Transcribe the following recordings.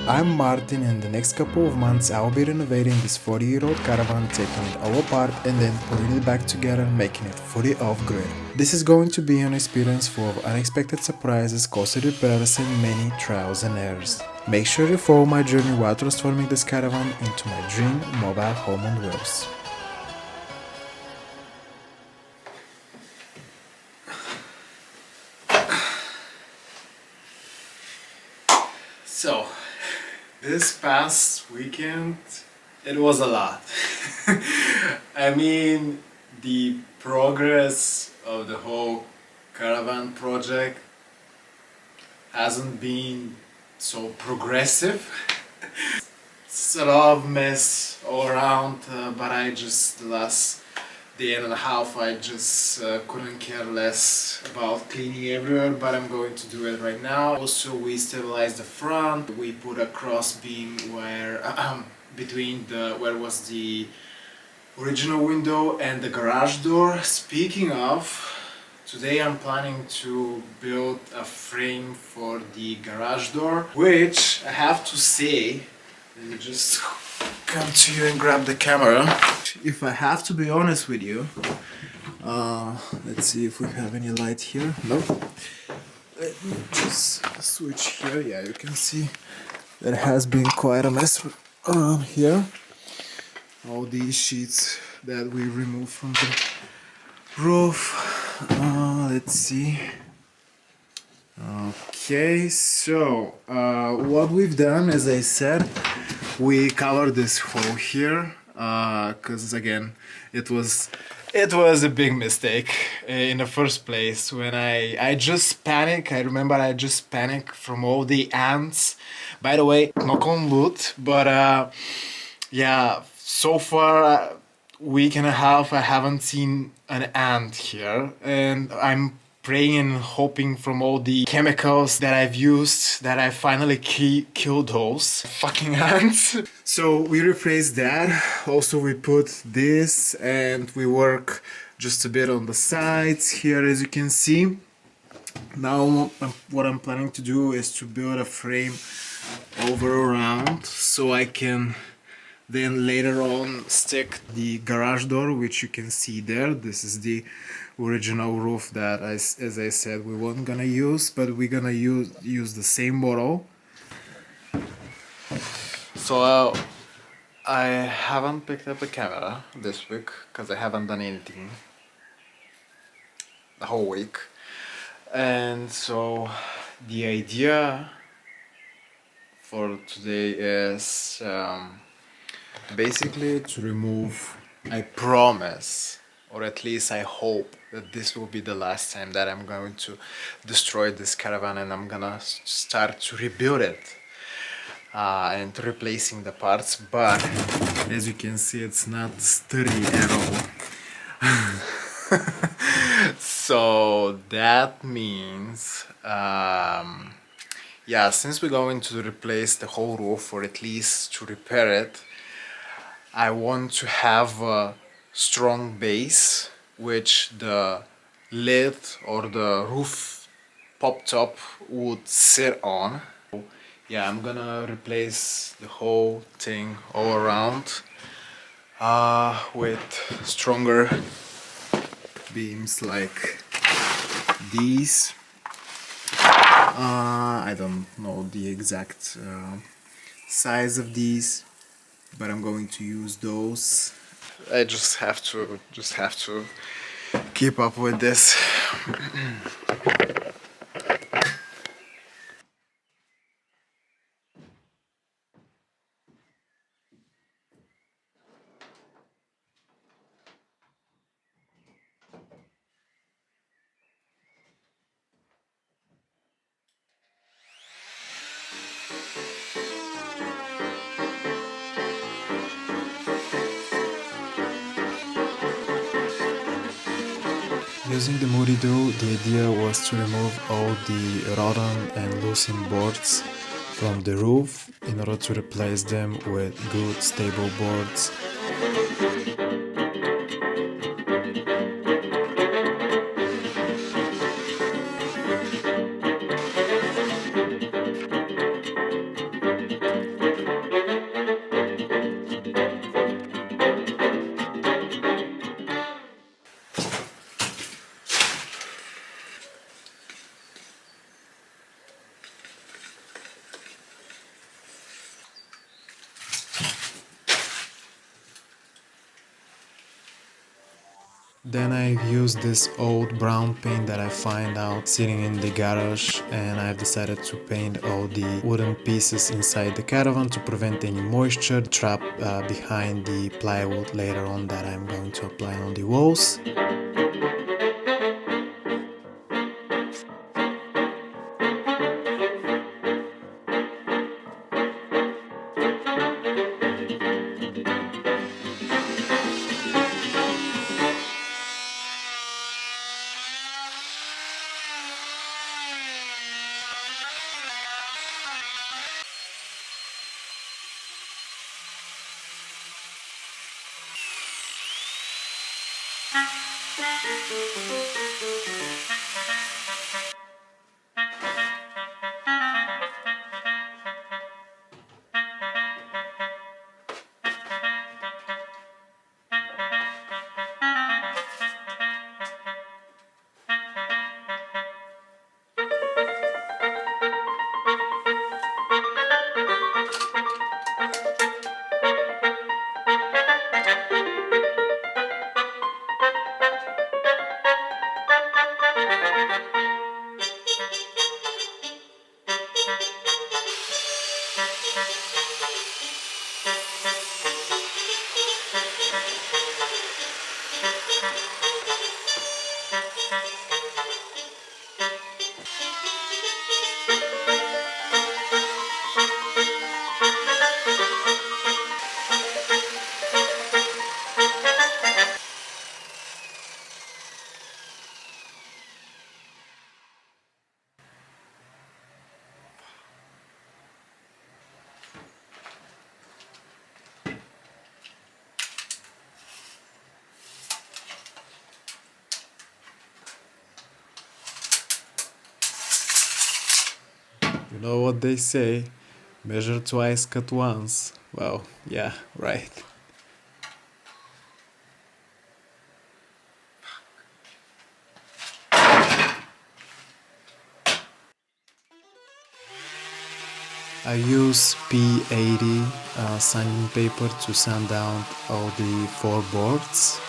I'm Martin, and the next couple of months I'll be renovating this 40-year-old Caravan, taking it all apart and then putting it back together, making it fully off-grid. This is going to be an experience full of unexpected surprises, costly repairs and many trials and errors. Make sure you follow my journey while transforming this Caravan into my dream mobile home on wheels. So, this past weekend, it was a lot. I mean, the progress of the whole Caravan project hasn't been so progressive. It's a lot of mess all around, but the last day and a half I just couldn't care less about cleaning everywhere, but I'm going to do it right now. Also, we stabilized the front. We put a cross beam where between where was the original window and the garage door. Speaking of, today I'm planning to build a frame for the garage door, which I have to say, let me just come to you and grab the camera. If I have to be honest with you, let's see if we have any light here. No. Let me just switch here. Yeah, you can see there has been quite a mess around here. All these sheets that we removed from the roof. Let's see. Okay, so what we've done, as I said, we covered this hole here because again it was a big mistake in the first place. When I just panicked. I remember I just panicked from all the ants. By the way, knock on wood, but yeah, so far week and a half I haven't seen an ant here, and I'm praying and hoping from all the chemicals that I've used that I finally killed those fucking ants. So we replaced that. Also we put this, and we work just a bit on the sides here, as you can see. Now what I'm planning to do is to build a frame over around, so I can then later on stick the garage door, which you can see there. This is the original roof that, as I said, we weren't gonna use, but we're gonna use the same model. So I haven't picked up a camera this week because I haven't done anything the whole week, and so the idea for today is basically to remove, I promise, or at least I hope, that this will be the last time that I'm going to destroy this Caravan, and I'm gonna start to rebuild it and replacing the parts. But as you can see, it's not sturdy at all. So that means yeah, since we're going to replace the whole roof, or at least to repair it, I want to have a strong base which the lid or the roof pop top would sit on. Yeah, I'm gonna replace the whole thing all around with stronger beams like these. I don't know the exact size of these, but I'm going to use those. I just have to keep up with this. Using the Moody Dough, the idea was to remove all the rotten and loosened boards from the roof in order to replace them with good stable boards. Then I've used this old brown paint that I find out sitting in the garage, and I've decided to paint all the wooden pieces inside the caravan to prevent any moisture trapped behind the plywood later on that I'm going to apply on the walls. You know what they say, measure twice, cut once. Well, yeah, right. I use P80 sanding paper to sand down all the four boards.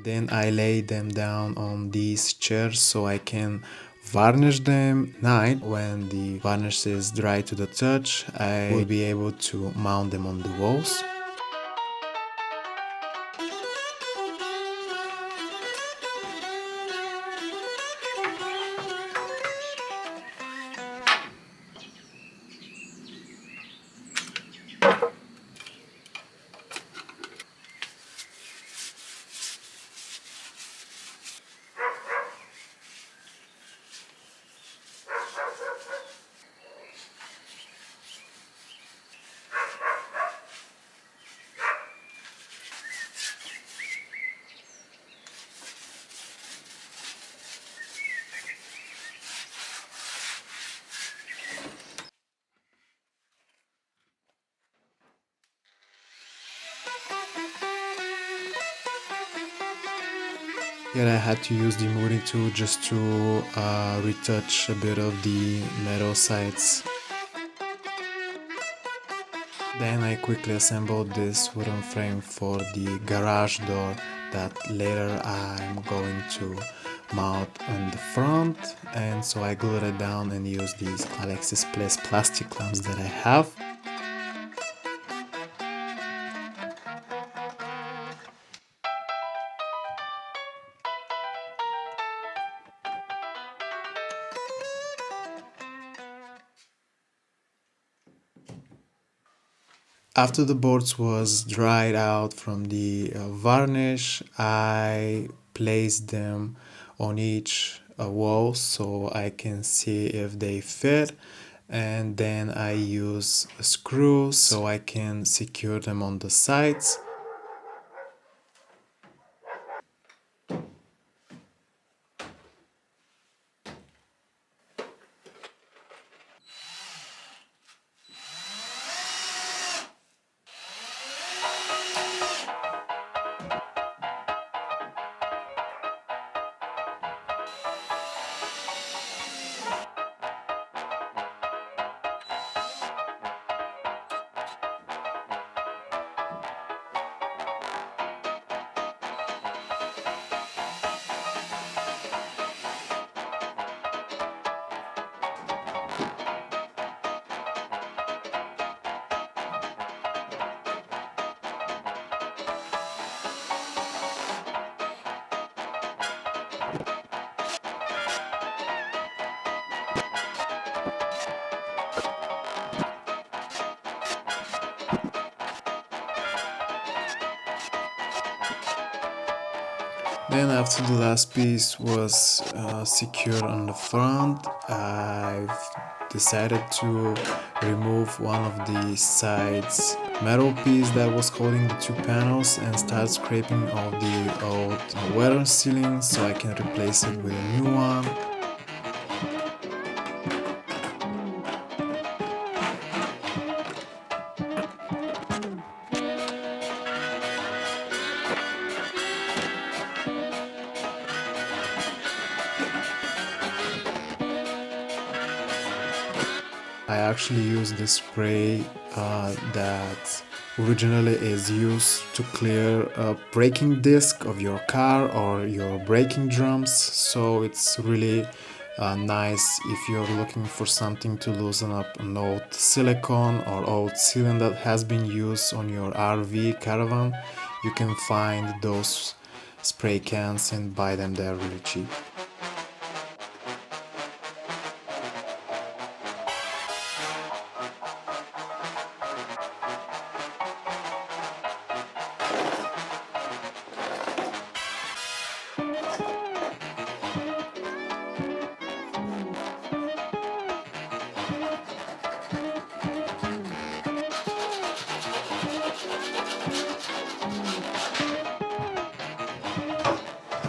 Then I lay them down on these chairs so I can varnish them at night. When the varnish is dry to the touch, I will be able to mount them on the walls. Here I had to use the moving tool just to retouch a bit of the metal sides. Then I quickly assembled this wooden frame for the garage door that later I'm going to mount on the front, and so I glued it down and used these Alexis Place plastic clamps that I have. After the boards was dried out from the varnish, I placed them on each wall so I can see if they fit, and then I use screws so I can secure them on the sides. Then after the last piece was secured on the front, I've decided to remove one of the sides metal piece that was holding the two panels and start scraping off the old weather ceiling so I can replace it with a new one. I actually use this spray that originally is used to clear a braking disc of your car or your braking drums, so it's really nice if you're looking for something to loosen up an old silicone or old sealant that has been used on your RV Caravan. You can find those spray cans and buy them, they're really cheap.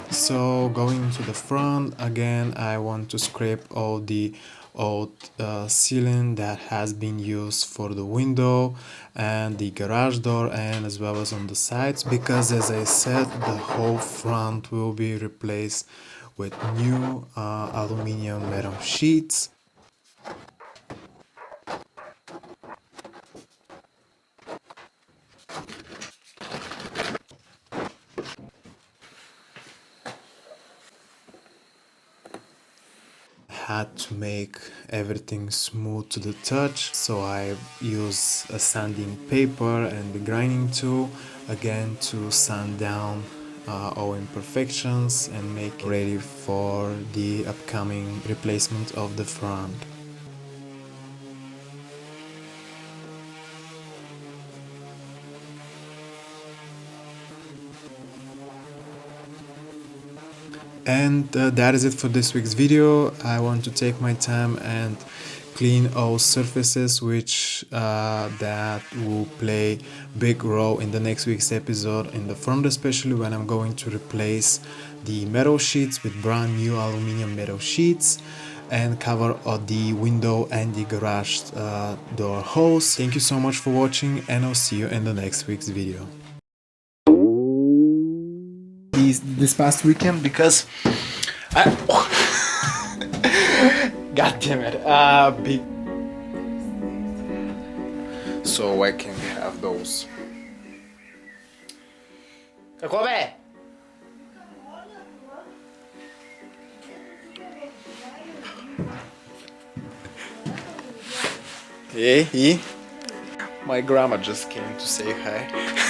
So going to the front again, I want to scrape all the old sealing that has been used for the window and the garage door and as well as on the sides, because as I said, the whole front will be replaced with new aluminium metal sheets. Had to make everything smooth to the touch, so I use a sanding paper and the grinding tool again to sand down all imperfections and make it ready for the upcoming replacement of the front. And that is it for this week's video. I want to take my time and clean all surfaces which that will play big role in the next week's episode in the front, especially when I'm going to replace the metal sheets with brand new aluminum metal sheets and cover the window and the garage door holes. Thank you so much for watching, and I'll see you in the next week's video. This past weekend because God damn it, big, so I can have those. Какое? Hey, my grandma just came to say hi.